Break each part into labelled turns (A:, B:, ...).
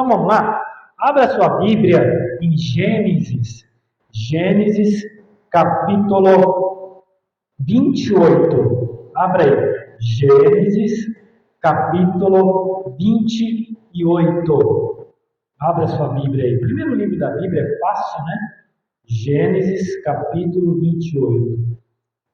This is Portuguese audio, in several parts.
A: Então vamos lá? Abra sua Bíblia em Gênesis. Gênesis capítulo 28. Abra aí. Gênesis capítulo 28. Abra sua Bíblia aí. O primeiro livro da Bíblia é fácil, né? Gênesis capítulo 28.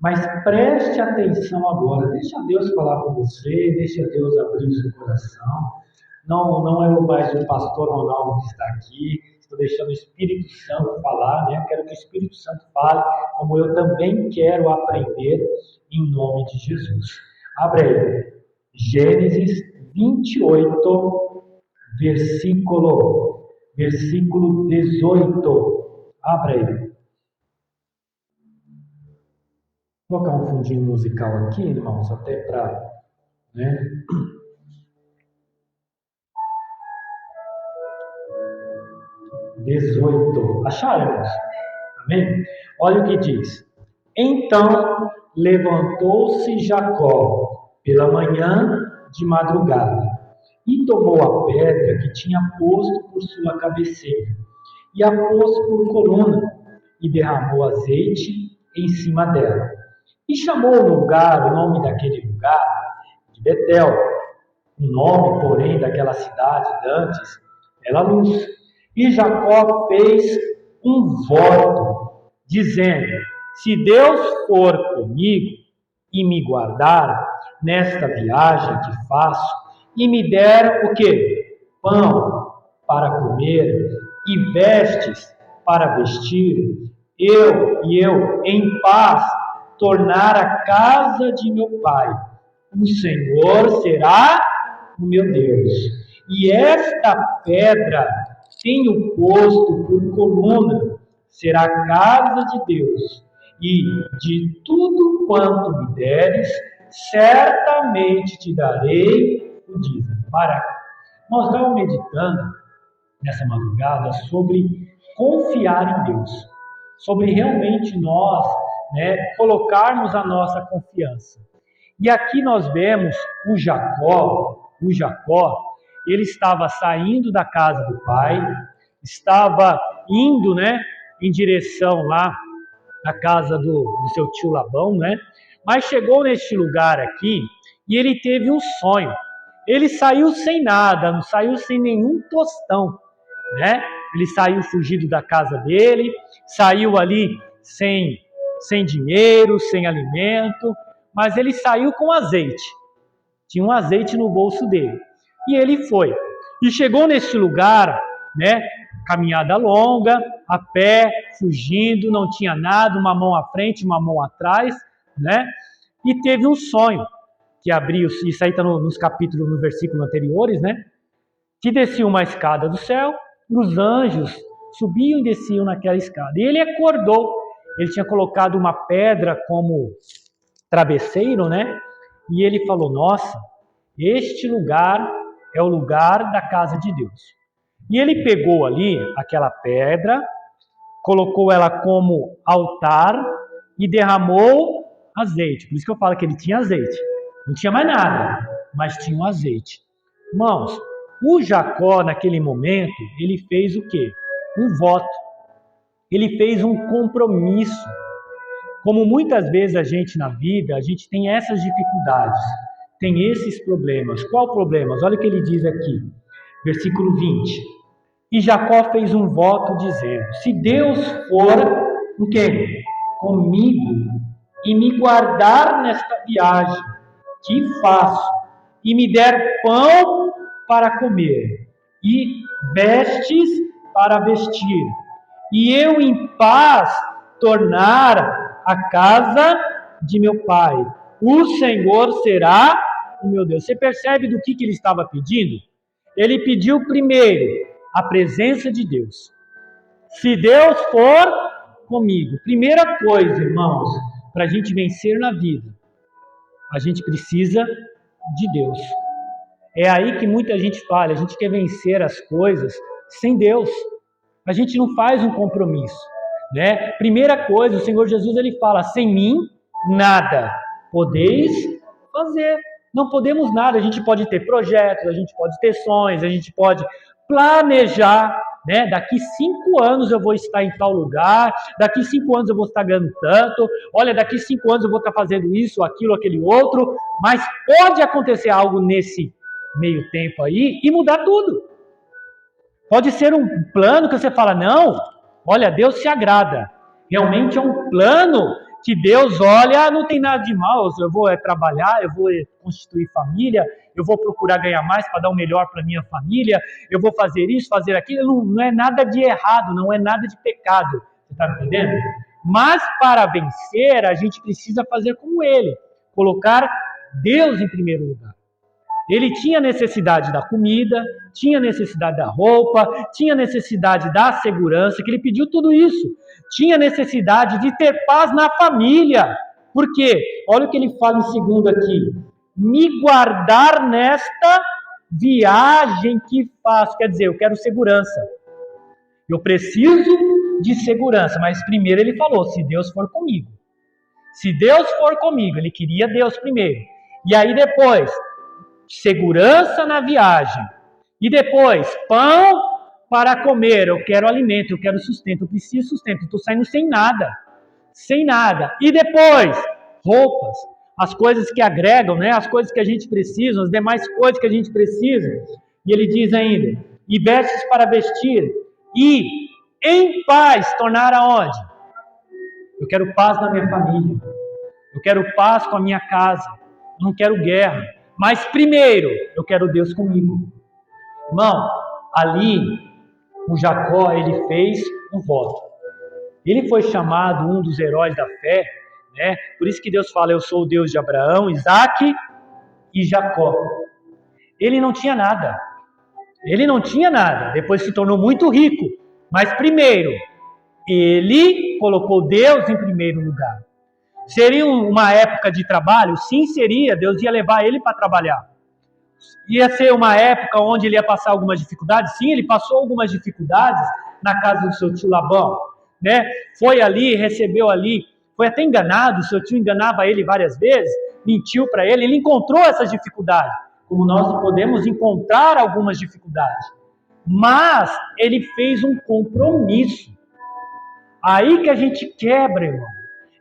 A: Mas preste atenção agora. Deixa Deus falar com você. Deixa Deus abrir o seu coração. Não é mais o pastor Ronaldo que está aqui. Estou deixando o Espírito Santo falar, né? Eu quero que o Espírito Santo fale, como eu também quero aprender, em nome de Jesus. Abre aí. Gênesis 28, versículo 18. Abre aí. Vou colocar um fundinho musical aqui, irmãos, até para, né? 18. Acharam? Amém? Olha o que diz. Então levantou-se Jacó pela manhã de madrugada e tomou a pedra que tinha posto por sua cabeceira e a pôs por coluna e derramou azeite em cima dela. E chamou o nome daquele lugar, de Betel. O nome, porém, daquela cidade dantes era Luz. E Jacó fez um voto, dizendo: se Deus for comigo e me guardar nesta viagem que faço, e me der o quê? Pão para comer e vestes para vestir, eu em paz tornar a casa de meu pai. O Senhor será o meu Deus. E esta pedra tenho posto por coluna, será a casa de Deus. E de tudo quanto me deres, certamente te darei o dízimo. Nós estamos meditando nessa madrugada sobre confiar em Deus, sobre realmente nós, colocarmos a nossa confiança. E aqui nós vemos o Jacó, ele estava saindo da casa do pai, estava indo, em direção lá à casa do seu tio Labão, mas chegou neste lugar aqui e ele teve um sonho. Ele saiu sem nada, não saiu sem nenhum tostão, Ele saiu fugido da casa dele, saiu ali sem dinheiro, sem alimento, mas ele saiu com azeite. Tinha um azeite no bolso dele. E ele foi. E chegou neste lugar, caminhada longa, a pé, fugindo, não tinha nada, uma mão à frente, uma mão atrás, E teve um sonho, que abriu, isso aí está nos capítulos, no versículo anteriores, Que descia uma escada do céu, e os anjos subiam e desciam naquela escada. E ele acordou, ele tinha colocado uma pedra como travesseiro, E ele falou: nossa, este lugar é o lugar da casa de Deus. E ele pegou ali aquela pedra, colocou ela como altar e derramou azeite. Por isso que eu falo que ele tinha azeite. Não tinha mais nada, mas tinha um azeite. Irmãos, o Jacó naquele momento, ele fez o quê? Um voto. Ele fez um compromisso. Como muitas vezes a gente na vida, a gente tem essas dificuldades, tem esses problemas. Qual problemas? Olha o que ele diz aqui, versículo 20. E Jacó fez um voto dizendo: se Deus for o quê? Comigo e me guardar nesta viagem que faço, e me der pão para comer e vestes para vestir, e eu em paz tornar a casa de meu pai, o Senhor será o meu Deus. Você percebe do que ele estava pedindo? Ele pediu primeiro a presença de Deus. Se Deus for comigo. Primeira coisa, irmãos, para a gente vencer na vida, a gente precisa de Deus. É aí que muita gente falha. A gente quer vencer as coisas sem Deus. A gente não faz um compromisso. Primeira coisa, o Senhor Jesus ele fala: sem mim nada podeis fazer. Não podemos nada. A gente pode ter projetos, a gente pode ter sonhos, a gente pode planejar, né? Daqui 5 anos eu vou estar em tal lugar, daqui 5 anos eu vou estar ganhando tanto, olha, daqui 5 anos eu vou estar fazendo isso, aquilo, aquele outro, mas pode acontecer algo nesse meio tempo aí e mudar tudo. Pode ser um plano que você fala, não, olha, Deus se agrada. Realmente é um plano que Deus olha, não tem nada de mal, eu vou trabalhar, eu vou constituir família, eu vou procurar ganhar mais para dar o melhor para minha família, eu vou fazer isso, fazer aquilo, não é nada de errado, não é nada de pecado, você está me entendendo? Mas para vencer, a gente precisa fazer como ele, colocar Deus em primeiro lugar. Ele tinha necessidade da comida, tinha necessidade da roupa, tinha necessidade da segurança, que ele pediu tudo isso. Tinha necessidade de ter paz na família. Por quê? Olha o que ele fala em segundo aqui. Me guardar nesta viagem que faço. Quer dizer, eu quero segurança. Eu preciso de segurança. Mas primeiro ele falou, se Deus for comigo. Se Deus for comigo, ele queria Deus primeiro. E aí depois, segurança na viagem. E depois, pão para comer. Eu quero alimento, eu quero sustento, eu preciso de sustento. Estou saindo sem nada. Sem nada. E depois, roupas. As coisas que agregam, né? As coisas que a gente precisa, as demais coisas que a gente precisa. E ele diz ainda, e vestes para vestir. E em paz tornar aonde? Eu quero paz na minha família. Eu quero paz com a minha casa. Não quero guerra. Mas primeiro, eu quero Deus comigo. Irmão, ali, o Jacó, ele fez um voto. Ele foi chamado um dos heróis da fé, né? Por isso que Deus fala, eu sou o Deus de Abraão, Isaac e Jacó. Ele não tinha nada. Ele não tinha nada. Depois se tornou muito rico. Mas primeiro, ele colocou Deus em primeiro lugar. Seria uma época de trabalho? Sim, seria. Deus ia levar ele para trabalhar. Ia ser uma época onde ele ia passar algumas dificuldades? Sim, ele passou algumas dificuldades na casa do seu tio Labão, né? Foi ali, recebeu ali, foi até enganado, seu tio enganava ele várias vezes, mentiu para ele, ele encontrou essas dificuldades, como nós podemos encontrar algumas dificuldades. Mas ele fez um compromisso. Aí que a gente quebra, irmão.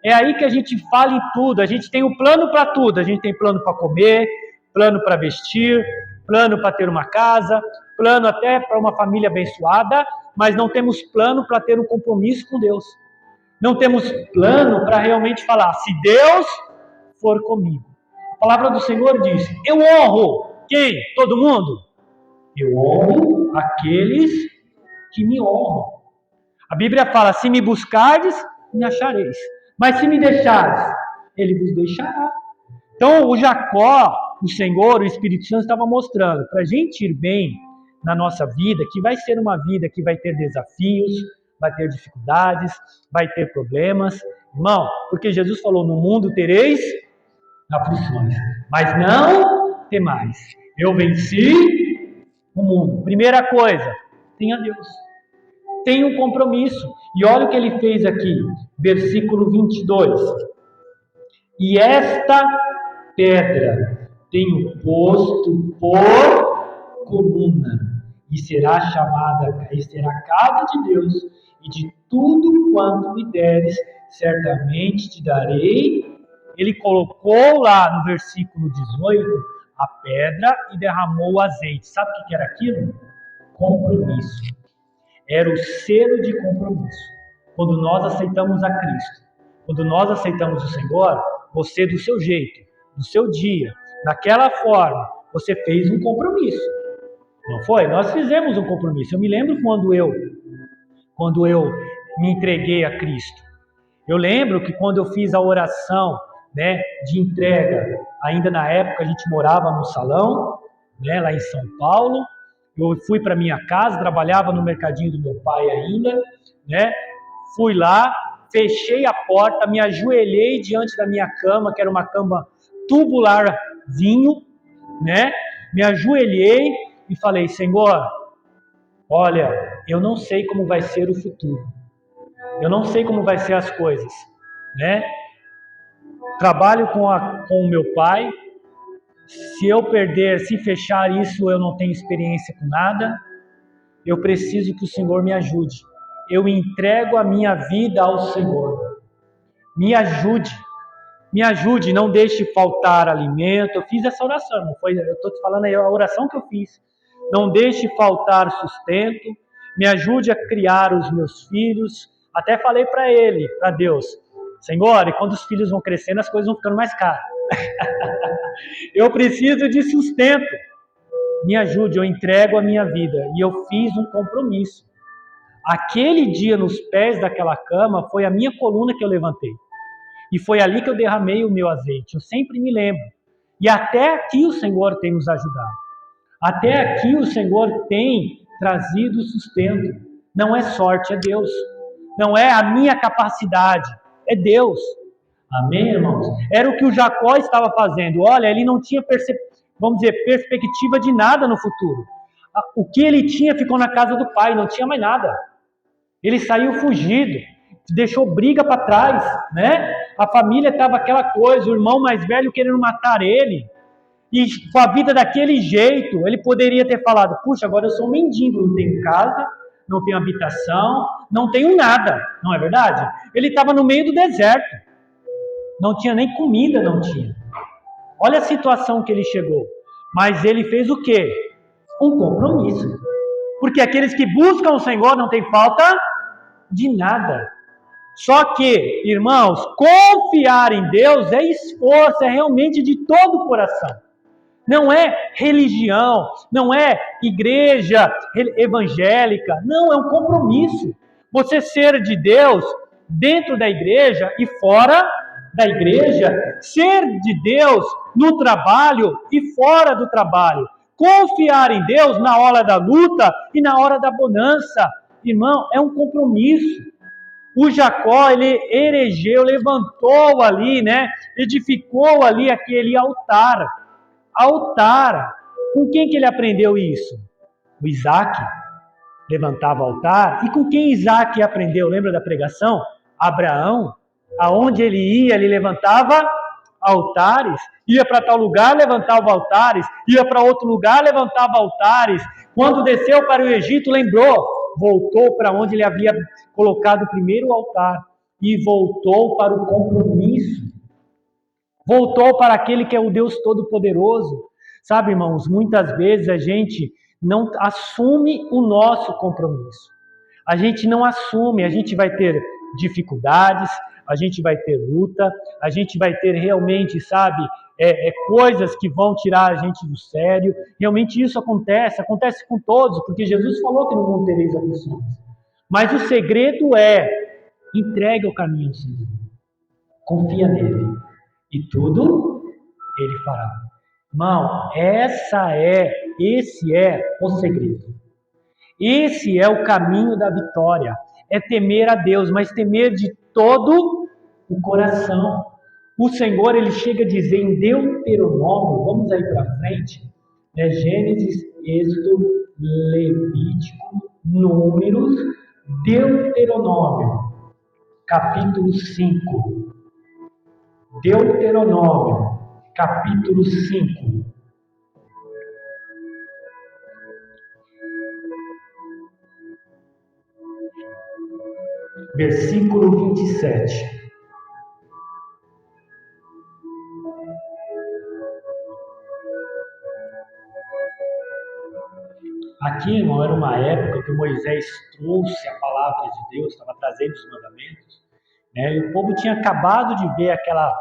A: É aí que a gente fala em tudo. A gente tem um plano para tudo. A gente tem plano para comer, plano para vestir, plano para ter uma casa, plano até para uma família abençoada, mas não temos plano para ter um compromisso com Deus. Não temos plano para realmente falar, se Deus for comigo. A palavra do Senhor diz, eu honro quem? Todo mundo? Eu honro aqueles que me honram. A Bíblia fala, se me buscardes, me achareis. Mas se me deixares, ele vos deixará. Então, o Jacó, o Senhor, o Espírito Santo estava mostrando para a gente ir bem na nossa vida, que vai ser uma vida que vai ter desafios, vai ter dificuldades, vai ter problemas. Irmão, porque Jesus falou, no mundo tereis aflições, mas não temais. Eu venci o mundo. Primeira coisa, tenha Deus. Tenha um compromisso. E olha o que ele fez aqui, versículo 22. E esta pedra tenho posto por coluna, e será chamada, e será casa de Deus, e de tudo quanto me deres, certamente te darei. Ele colocou lá no versículo 18 a pedra e derramou o azeite. Sabe o que era aquilo? Compromisso. Era o selo de compromisso. Quando nós aceitamos a Cristo, quando nós aceitamos o Senhor, você do seu jeito, do seu dia, daquela forma, você fez um compromisso. Não foi? Nós fizemos um compromisso. Eu me lembro quando eu me entreguei a Cristo. Eu lembro que quando eu fiz a oração, né, de entrega, ainda na época a gente morava no salão, né, lá em São Paulo. Eu fui para minha casa, trabalhava no mercadinho do meu pai ainda, né? Fui lá, fechei a porta, me ajoelhei diante da minha cama, que era uma cama tubularzinho, né? Me ajoelhei e falei, Senhor, olha, eu não sei como vai ser o futuro. Eu não sei como vai ser as coisas, né? Trabalho com o meu pai. Se eu perder, se fechar isso, eu não tenho experiência com nada. eu preciso que o Senhor me ajude. Eu entrego a minha vida ao Senhor. Me ajude, não deixe faltar alimento. Eu fiz essa oração, não foi? Eu estou te falando aí a oração que eu fiz. Não deixe faltar sustento. Me ajude a criar os meus filhos. Até falei para ele, para Deus, Senhor, e quando os filhos vão crescendo, as coisas vão ficando mais caras. Eu preciso de sustento. Me ajude, eu entrego a minha vida. E eu fiz um compromisso. Aquele dia nos pés daquela cama foi a minha coluna que eu levantei. E foi ali que eu derramei o meu azeite. Eu sempre me lembro. E até aqui o Senhor tem nos ajudado. Até aqui o Senhor tem trazido sustento. Não é sorte, é Deus. Não é a minha capacidade, é Deus. Amém, irmãos? Era o que o Jacó estava fazendo. Olha, ele não tinha, perspectiva de nada no futuro. O que ele tinha ficou na casa do pai, não tinha mais nada. Ele saiu fugido, deixou briga para trás, né? A família estava aquela coisa, o irmão mais velho querendo matar ele. E com a vida daquele jeito, ele poderia ter falado, puxa, agora eu sou um mendigo, não tenho casa, não tenho habitação, não tenho nada, não é verdade? Ele estava no meio do deserto, não tinha nem comida, não tinha. Olha a situação que ele chegou. Mas ele fez o quê? Um compromisso. Porque aqueles que buscam o Senhor não tem falta de nada. Só que, irmãos, confiar em Deus é esforço, é realmente de todo o coração. Não é religião, não é igreja evangélica, não, é um compromisso. Você ser de Deus dentro da igreja e fora da igreja, ser de Deus no trabalho e fora do trabalho, confiar em Deus na hora da luta e na hora da bonança. Irmão, é um compromisso. O Jacó, ele erigeu, levantou ali, né? Edificou ali aquele altar. Com quem que ele aprendeu isso? O Isaac levantava altar. E com quem Isaac aprendeu? Lembra da pregação? Abraão. Aonde ele ia, ele levantava altares. Ia para tal lugar, levantava altares. Ia para outro lugar, levantava altares. Quando desceu para o Egito, lembrou. Voltou para onde ele havia colocado o primeiro altar. E voltou para o compromisso. Voltou para aquele que é o Deus Todo-Poderoso. Sabe, irmãos, muitas vezes a gente não assume o nosso compromisso. A gente não assume, a gente vai ter dificuldades, a gente vai ter luta, a gente vai ter realmente, sabe, coisas que vão tirar a gente do sério. Realmente isso acontece com todos, porque Jesus falou que no mundo tereis aflições. Mas o segredo é, entregue o caminho ao Senhor. Confia nele. E tudo ele fará. Irmão, esse é o segredo. Esse é o caminho da vitória. É temer a Deus, mas temer de todo o coração. O Senhor, ele chega a dizer em Deuteronômio, vamos aí para frente, né? Gênesis, Êxodo, Levítico, Números, Deuteronômio, capítulo 5. Deuteronômio, capítulo 5. Versículo 27. Aqui, irmão, era uma época que Moisés trouxe a palavra de Deus, estava trazendo os mandamentos, né? E o povo tinha acabado de ver aquela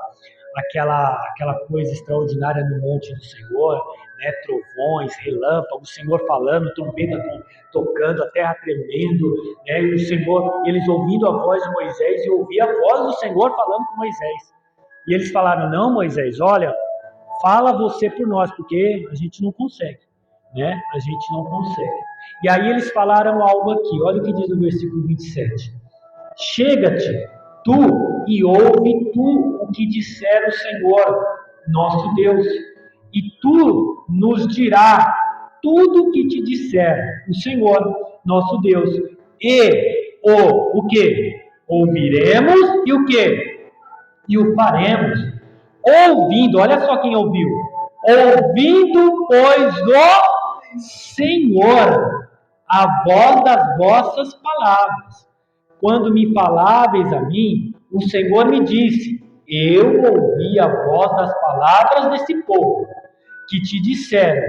A: coisa extraordinária no monte do Senhor, né? Trovões, relâmpagos, o Senhor falando, trombeta tocando, a terra tremendo, né? E o Senhor, eles ouvindo a voz de Moisés e ouvia a voz do Senhor falando com Moisés. E eles falaram, não, Moisés, olha, fala você por nós, porque a gente não consegue, né? A gente não consegue. E aí eles falaram algo aqui, olha o que diz no versículo 27. Chega-te, tu, e ouve tu o que disser o Senhor, nosso Deus, e tu nos dirá tudo o que te disser o Senhor, nosso Deus, e o que? Ouviremos e o que? E o faremos. Ouvindo, olha só quem ouviu. Ouvindo, pois, do Senhor. a voz das vossas palavras. Quando me faláveis a mim, o Senhor me disse: eu ouvi a voz das palavras desse povo, que te disseram,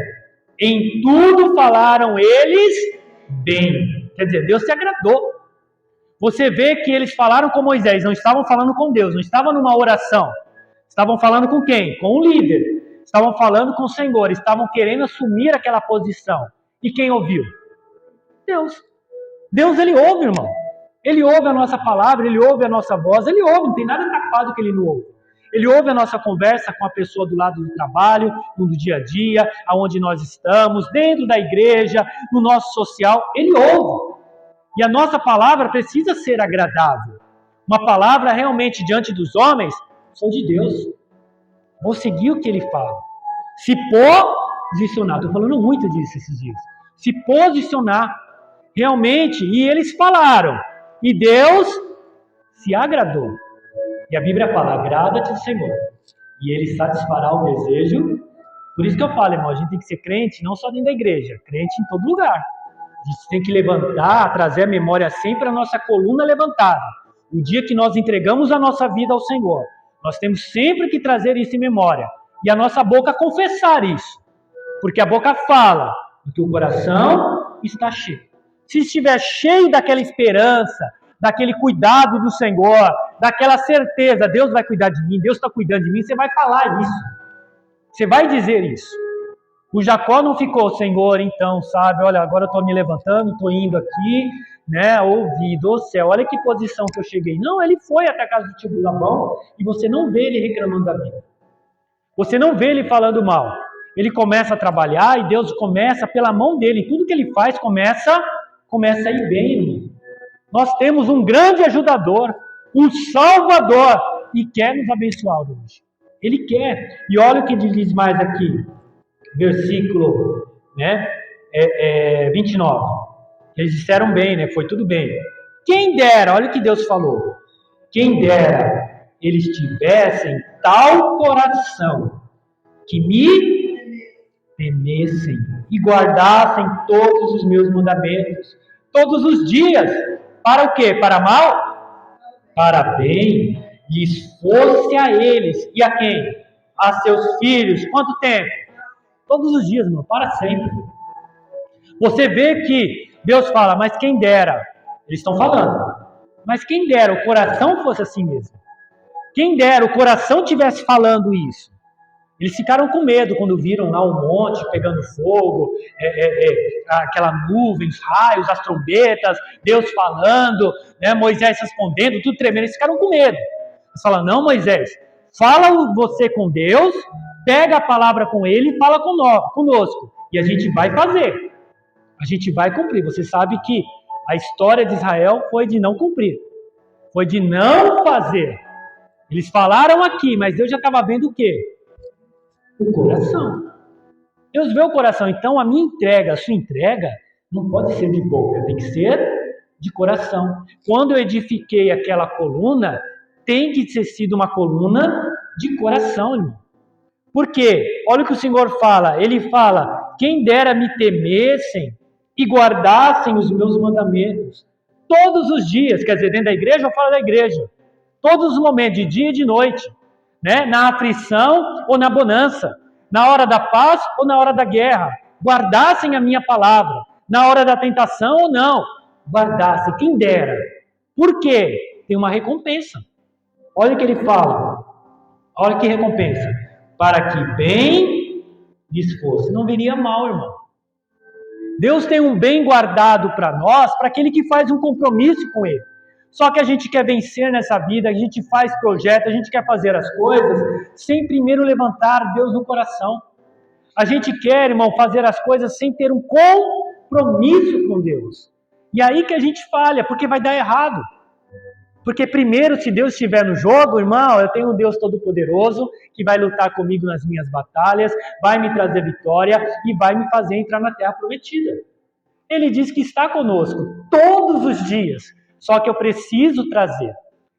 A: em tudo falaram eles bem. Quer dizer, Deus se agradou. Você vê que eles falaram com Moisés, não estavam falando com Deus, não estavam numa oração. Estavam falando com quem? Com o líder. Estavam falando com o Senhor, estavam querendo assumir aquela posição. E quem ouviu? Deus. Deus, ele ouve, irmão. Ele ouve a nossa palavra, ele ouve a nossa voz, ele ouve, não tem nada tapado que ele não ouve. Ele ouve a nossa conversa com a pessoa do lado do trabalho, no dia a dia, aonde nós estamos, dentro da igreja, no nosso social, ele ouve. E a nossa palavra precisa ser agradável. Uma palavra realmente diante dos homens, sou de Deus. Vou seguir o que ele fala. Se posicionar, estou falando muito disso esses dias. Se posicionar realmente, e eles falaram, e Deus se agradou. E a Bíblia fala, agrada-te, Senhor, e ele satisfará o desejo. Por isso que eu falo, irmão, a gente tem que ser crente, não só dentro da igreja, crente em todo lugar. A gente tem que levantar, trazer a memória sempre a nossa coluna levantada. O dia que nós entregamos a nossa vida ao Senhor, nós temos sempre que trazer isso em memória. E a nossa boca confessar isso. Porque a boca fala, porque o coração está cheio. Se estiver cheio daquela esperança, daquele cuidado do Senhor, daquela certeza, Deus vai cuidar de mim, Deus está cuidando de mim, você vai falar isso. Você vai dizer isso. O Jacó não ficou, Senhor, então, sabe, olha, agora eu estou me levantando, estou indo aqui, né, ouvido, ô céu, olha que posição que eu cheguei. Não, ele foi até a casa do tio Labão e você não vê ele reclamando da vida. Você não vê ele falando mal. Ele começa a trabalhar e Deus começa, pela mão dele, tudo que ele faz começa a ir bem, irmão. Nós temos um grande ajudador, um salvador, e quer nos abençoar hoje. Ele quer. E olha o que diz mais aqui, versículo 29. Eles disseram bem, né? Foi tudo bem. Quem dera, olha o que Deus falou. Quem dera eles tivessem tal coração que me temessem e guardassem todos os meus mandamentos, todos os dias. Para o quê? Para mal? Para bem. Lhes fosse a eles. E a quem? A seus filhos. Quanto tempo? Todos os dias, irmão. Para sempre. Você vê que Deus fala, mas quem dera. Eles estão falando. Mas quem dera o coração fosse assim mesmo. Quem dera o coração estivesse falando isso. Eles ficaram com medo quando viram lá o monte pegando fogo, aquela nuvem, os raios, as trombetas, Deus falando, né, Moisés respondendo, tudo tremendo. Eles ficaram com medo. Eles falam, não, Moisés, fala você com Deus, pega a palavra com ele e fala conosco. E a gente vai fazer. A gente vai cumprir. Você sabe que a história de Israel foi de não cumprir. Foi de não fazer. Eles falaram aqui, mas Deus já estava vendo o quê? O coração. Deus vê o coração. Então a minha entrega, a sua entrega, não pode ser de boca, tem que ser de coração. Quando eu edifiquei aquela coluna, tem que ter sido uma coluna de coração, irmão. Por quê? Olha o que o Senhor fala. Ele fala, quem dera me temessem e guardassem os meus mandamentos. Todos os dias, quer dizer, dentro da igreja ou fora da igreja. Todos os momentos, de dia e de noite. Né? Na aflição ou na bonança. Na hora da paz ou na hora da guerra. Guardassem a minha palavra. Na hora da tentação ou não. Guardassem, quem dera. Por quê? Tem uma recompensa. Olha o que ele fala. Olha que recompensa. Para que bem lhes fosse. Não viria mal, irmão. Deus tem um bem guardado para nós, para aquele que faz um compromisso com Ele. Só que a gente quer vencer nessa vida, a gente faz projeto, a gente quer fazer as coisas, sem primeiro levantar Deus no coração. A gente quer, irmão, fazer as coisas sem ter um compromisso com Deus. E aí que a gente falha, porque vai dar errado. Porque primeiro, se Deus estiver no jogo, irmão, eu tenho um Deus todo-poderoso que vai lutar comigo nas minhas batalhas, vai me trazer vitória e vai me fazer entrar na terra prometida. Ele diz que está conosco todos os dias, só que eu preciso trazer.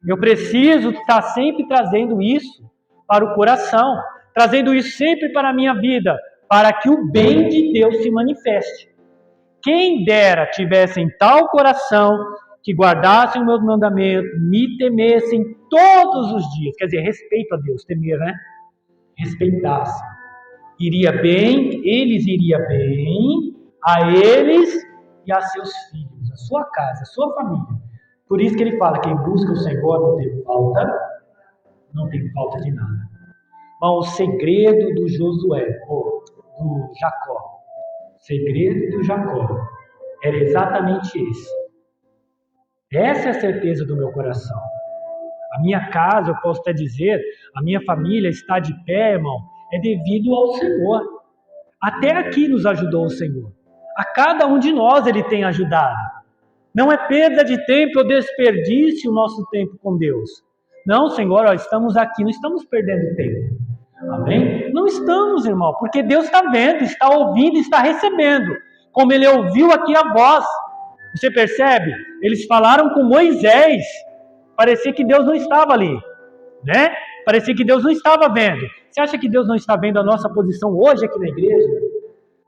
A: Eu preciso estar sempre trazendo isso para o coração, trazendo isso sempre para a minha vida, para que o bem de Deus se manifeste. Quem dera tivessem tal coração que guardassem o meu mandamento, me temessem todos os dias. Quer dizer, respeito a Deus, temer, né? Respeitassem. Eles iria bem a eles e a seus filhos, a sua casa, a sua família. Por isso que ele fala, quem busca o Senhor não tem falta de nada. Bom, o segredo do Josué, ou do Jacó, o segredo do Jacó era exatamente esse. Essa é a certeza do meu coração. A minha casa, eu posso até dizer, a minha família está de pé, irmão, é devido ao Senhor. Até aqui nos ajudou o Senhor. A cada um de nós Ele tem ajudado. Não é perda de tempo ou desperdício o nosso tempo com Deus. Não, Senhor, estamos aqui, não estamos perdendo tempo. Amém? Não estamos, irmão, porque Deus está vendo, está ouvindo, está recebendo. Como Ele ouviu aqui a voz. Você percebe? Eles falaram com Moisés. Parecia que Deus não estava ali, né? Parecia que Deus não estava vendo. Você acha que Deus não está vendo a nossa posição hoje aqui na igreja?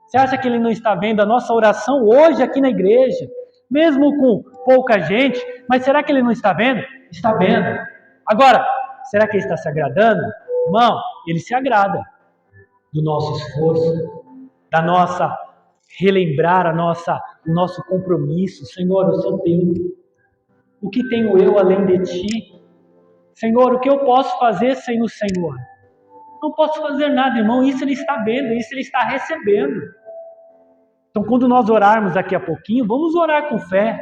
A: Você acha que Ele não está vendo a nossa oração hoje aqui na igreja? Mesmo com pouca gente, mas será que Ele não está vendo? Está vendo. Agora, será que Ele está se agradando? Irmão, Ele se agrada do nosso esforço, da nossa relembrar o nosso compromisso. Senhor, eu sou teu. O que tenho eu além de ti? Senhor, o que eu posso fazer sem o Senhor? Não posso fazer nada, irmão. Isso Ele está vendo, isso Ele está recebendo. Então, quando nós orarmos daqui a pouquinho, vamos orar com fé.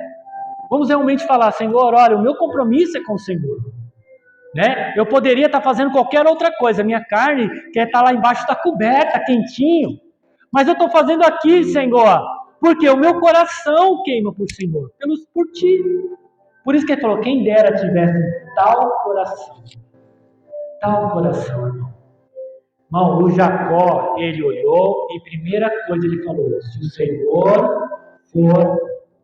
A: Vamos realmente falar, Senhor, olha, o meu compromisso é com o Senhor. Né? Eu poderia estar fazendo qualquer outra coisa. A minha carne quer estar lá embaixo da coberta, quentinho. Mas eu estou fazendo aqui, Senhor, porque o meu coração queima por Senhor, por ti. Por isso que Ele falou, quem dera tivesse tal coração, irmão. Irmão, o Jacó, ele olhou e primeira coisa ele falou, se o Senhor for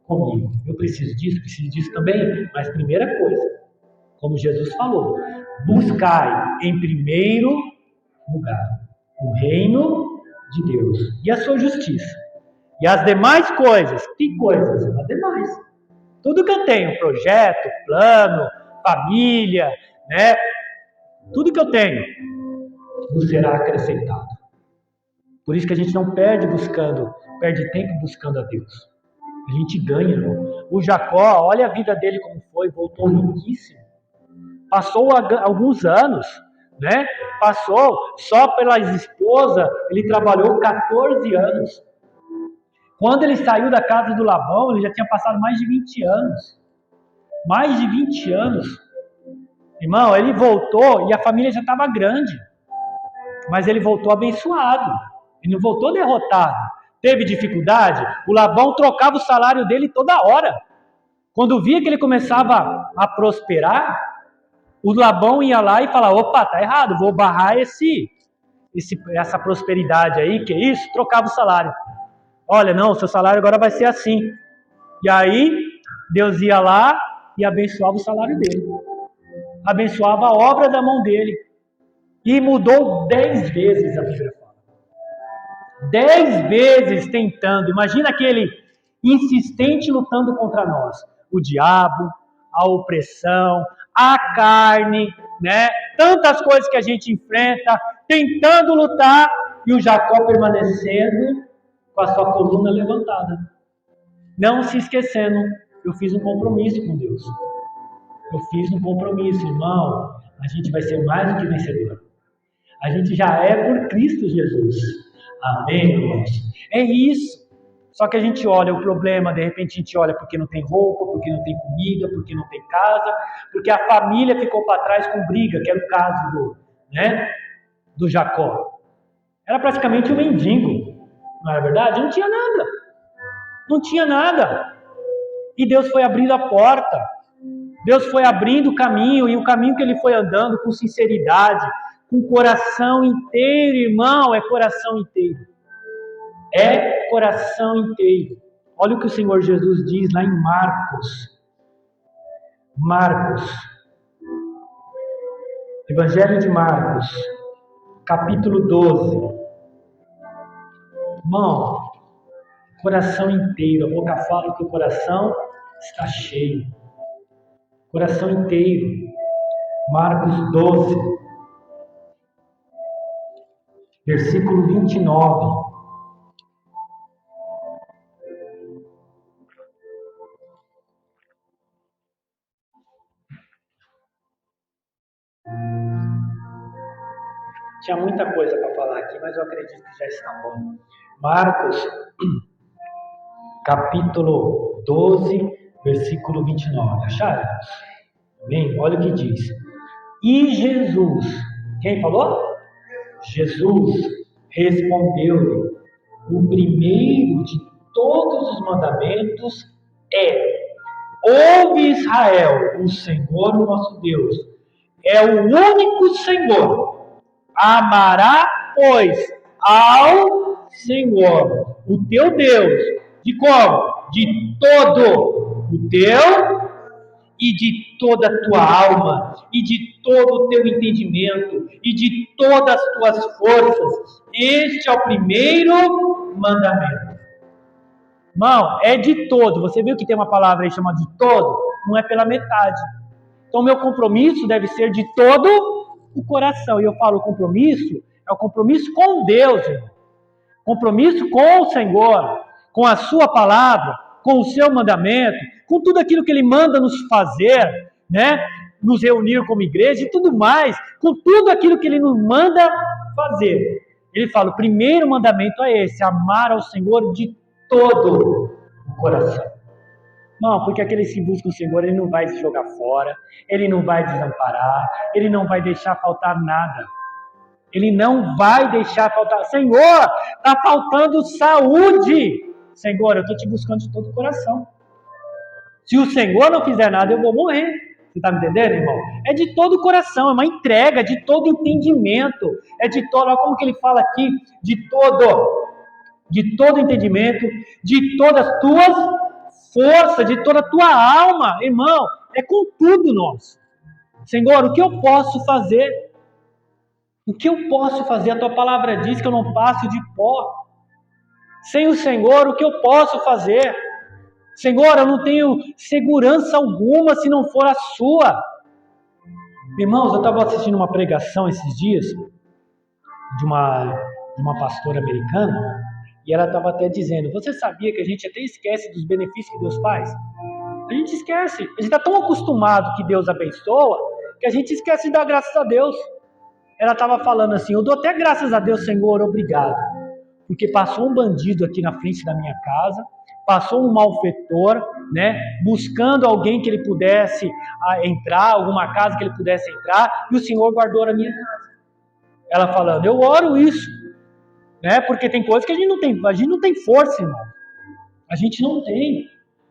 A: comigo. Eu preciso disso também, mas primeira coisa, como Jesus falou, buscai em primeiro lugar o reino de Deus e a sua justiça. E as demais coisas, que coisas? As demais. Tudo que eu tenho, projeto, plano, família, né? Tudo que eu tenho, nos será acrescentado. Por isso que a gente não perde tempo buscando a Deus. A gente ganha, irmão. O Jacó, olha a vida dele como foi, voltou riquíssimo. Passou alguns anos, né? Passou só pela esposa, ele trabalhou 14 anos. Quando ele saiu da casa do Labão, ele já tinha passado mais de 20 anos. Mais de 20 anos. Irmão, ele voltou e a família já estava grande. Mas ele voltou abençoado. Ele não voltou derrotado. Teve dificuldade? O Labão trocava o salário dele toda hora. Quando via que ele começava a prosperar, o Labão ia lá e falava, opa, tá errado, vou barrar essa prosperidade aí, que é isso? Trocava o salário. Olha, não, seu salário agora vai ser assim. E aí, Deus ia lá e abençoava o salário dele. Abençoava a obra da mão dele. E mudou 10 vezes a Bíblia fala. 10 vezes tentando. Imagina aquele insistente lutando contra nós. O diabo, a opressão, a carne, né? Tantas coisas que a gente enfrenta, tentando lutar, e o Jacó permanecendo com a sua coluna levantada. Não se esquecendo, eu fiz um compromisso com Deus. Eu fiz um compromisso, irmão. A gente vai ser mais do que vencedor. A gente já é por Cristo Jesus. Amém, irmãos? É isso. Só que a gente olha o problema, de repente a gente olha porque não tem roupa, porque não tem comida, porque não tem casa, porque a família ficou para trás com briga, que era o caso do Jacó. Era praticamente um mendigo, não era verdade? Não tinha nada. Não tinha nada. E Deus foi abrindo a porta. Deus foi abrindo o caminho, e o caminho que ele foi andando com sinceridade, com coração inteiro, irmão, é coração inteiro. É coração inteiro. Olha o que o Senhor Jesus diz lá em Marcos. Evangelho de Marcos, capítulo 12. Irmão, Coração inteiro. A boca fala que o coração está cheio. Coração inteiro. Marcos 12, versículo 29. Tinha muita coisa para falar aqui, mas eu acredito que já está bom. Marcos, capítulo 12, versículo 29. Acharam? Amém? Olha o que diz. E Jesus, quem falou? Jesus respondeu-lhe: o primeiro de todos os mandamentos é: ouve Israel, o Senhor, o nosso Deus, é o único Senhor. Amará, pois, ao Senhor, o teu Deus, de como? De todo o teu e de toda a tua alma, e de todo o teu entendimento, e de todas as tuas forças. Este é o primeiro mandamento. Irmão, é de todo. Você viu que tem uma palavra aí chamada de todo? Não é pela metade. Então, meu compromisso deve ser de todo o coração. E eu falo compromisso, é o compromisso com Deus, irmão. Compromisso com o Senhor, com a sua palavra, com o seu mandamento, com tudo aquilo que Ele manda nos fazer, né? Nos reunir como igreja e tudo mais, com tudo aquilo que Ele nos manda fazer. Ele fala, o primeiro mandamento é esse: amar ao Senhor de todo o coração. Não, porque aqueles que buscam o Senhor, Ele não vai se jogar fora, Ele não vai desamparar, Ele não vai deixar faltar nada. Ele não vai deixar faltar. Senhor, está faltando saúde. Senhor, eu estou te buscando de todo o coração. Se o Senhor não fizer nada, eu vou morrer. Você está me entendendo, irmão? É de todo o coração, é uma entrega, de todo entendimento. É de todo, olha como que ele fala aqui, de todo entendimento, de todas as tuas forças, de toda a tua alma, irmão. É com tudo nosso. Senhor, o que eu posso fazer? O que eu posso fazer? A tua palavra diz que eu não passo de pó. Sem o Senhor, o que eu posso fazer? Senhor, eu não tenho segurança alguma se não for a sua. Irmãos, eu estava assistindo uma pregação esses dias de uma pastora americana e ela estava até dizendo, você sabia que a gente até esquece dos benefícios que Deus faz? A gente esquece. A gente está tão acostumado que Deus abençoa que a gente esquece de dar graças a Deus. Ela estava falando assim, eu dou até graças a Deus, Senhor, obrigado. Porque passou um bandido aqui na frente da minha casa, passou um malfeitor, né, buscando alguém que ele pudesse entrar, alguma casa que ele pudesse entrar, e o Senhor guardou a minha casa. Ela falando, eu oro isso, né, porque tem coisas que a gente não tem força, irmão. A gente não tem.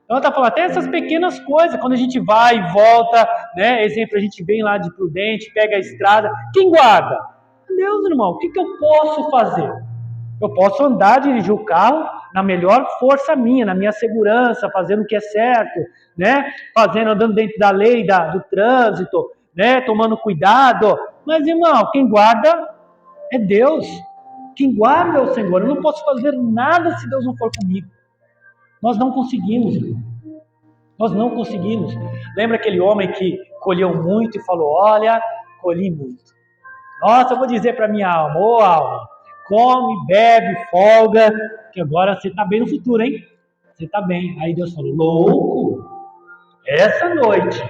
A: Ela está falando, até essas pequenas coisas, quando a gente vai e volta, né? Exemplo, a gente vem lá de Prudente, pega a estrada, quem guarda? Deus, irmão, o que eu posso fazer? Eu posso andar, dirigir o carro na melhor força minha, na minha segurança, fazendo o que é certo, né? Andando dentro da lei, do trânsito, né? Tomando cuidado. Mas, irmão, quem guarda é Deus. Quem guarda é o Senhor. Eu não posso fazer nada se Deus não for comigo. Nós não conseguimos, irmão. Nós não conseguimos. Lembra aquele homem que colheu muito e falou, olha, colhi muito. Nossa, eu vou dizer para minha alma, ô alma, come, bebe, folga, que agora você está bem no futuro, hein? Você está bem. Aí Deus falou, louco, essa noite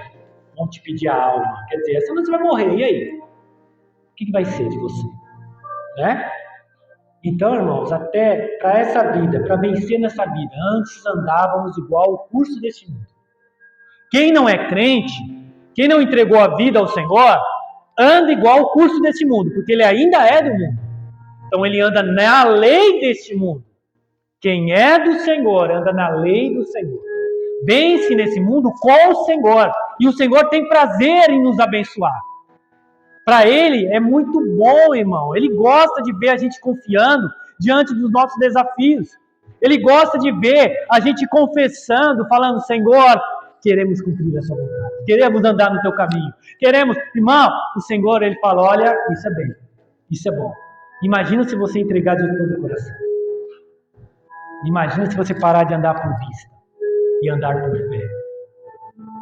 A: vão te pedir a alma. Quer dizer, essa noite você vai morrer, e aí? O que vai ser de você? Né? Então, irmãos, até para essa vida, para vencer nessa vida, antes andávamos igual o curso deste mundo. Quem não é crente, quem não entregou a vida ao Senhor, anda igual o curso deste mundo, porque ele ainda é do mundo. Então ele anda na lei deste mundo. Quem é do Senhor, anda na lei do Senhor. Vence nesse mundo com o Senhor. E o Senhor tem prazer em nos abençoar. Para Ele é muito bom, irmão. Ele gosta de ver a gente confiando diante dos nossos desafios. Ele gosta de ver a gente confessando, falando, Senhor, queremos cumprir a sua vontade. Queremos andar no teu caminho. Queremos, irmão, o Senhor, Ele fala, olha, isso é bem. Isso é bom. Imagina se você entregar de todo o coração. Imagina se você parar de andar por vista e andar por fé.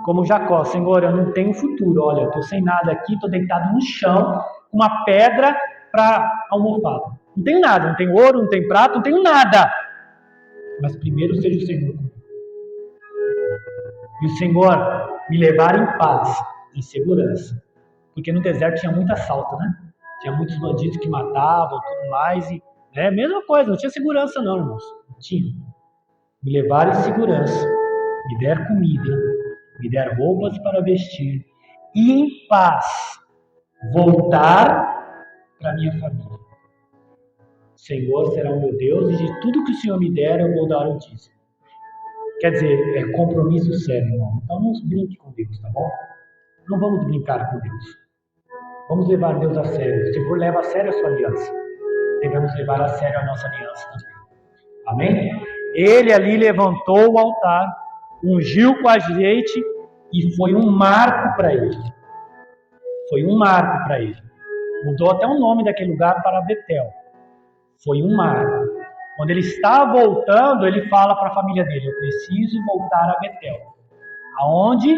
A: Como Jacó, Senhor, eu não tenho futuro, olha, eu estou sem nada aqui, estou deitado no chão, com uma pedra para almofada. Não tenho nada, não tenho ouro, não tenho prata, não tenho nada. Mas primeiro seja o Senhor comigo. E o Senhor me levar em paz, em segurança. Porque no deserto tinha muito assalto, né? Tinha muitos bandidos que matavam, tudo mais, e mesma coisa, não tinha segurança não, irmãos. Não tinha. Me levar em segurança, me der comida, me der roupas para vestir, e em paz voltar para minha família. O Senhor será o meu Deus, e de tudo que o Senhor me der, eu vou dar o dízimo. Quer dizer, é compromisso sério, irmão. Então não brinque com Deus, tá bom? Não vamos brincar com Deus. Vamos levar Deus a sério. O Senhor leva a sério a sua aliança. Devemos levar a sério a nossa aliança também. Amém? Ele ali levantou o altar, ungiu com azeite e foi um marco para ele. Foi um marco para ele. Mudou até o nome daquele lugar para Betel. Foi um marco. Quando ele está voltando, ele fala para a família dele: eu preciso voltar a Betel. Aonde?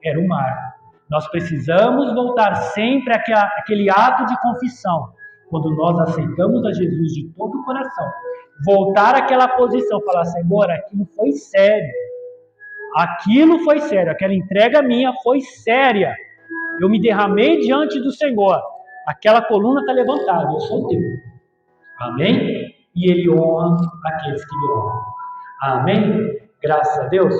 A: Era o marco. Nós precisamos voltar sempre àquele ato de confissão. Quando nós aceitamos a Jesus de todo o coração, voltar àquela posição, falar: Senhor, aquilo foi sério. Aquilo foi sério. Aquela entrega minha foi séria. Eu me derramei diante do Senhor. Aquela coluna está levantada. Eu sou teu. Amém? E Ele honra aqueles que lhe honram. Amém? Graças a Deus.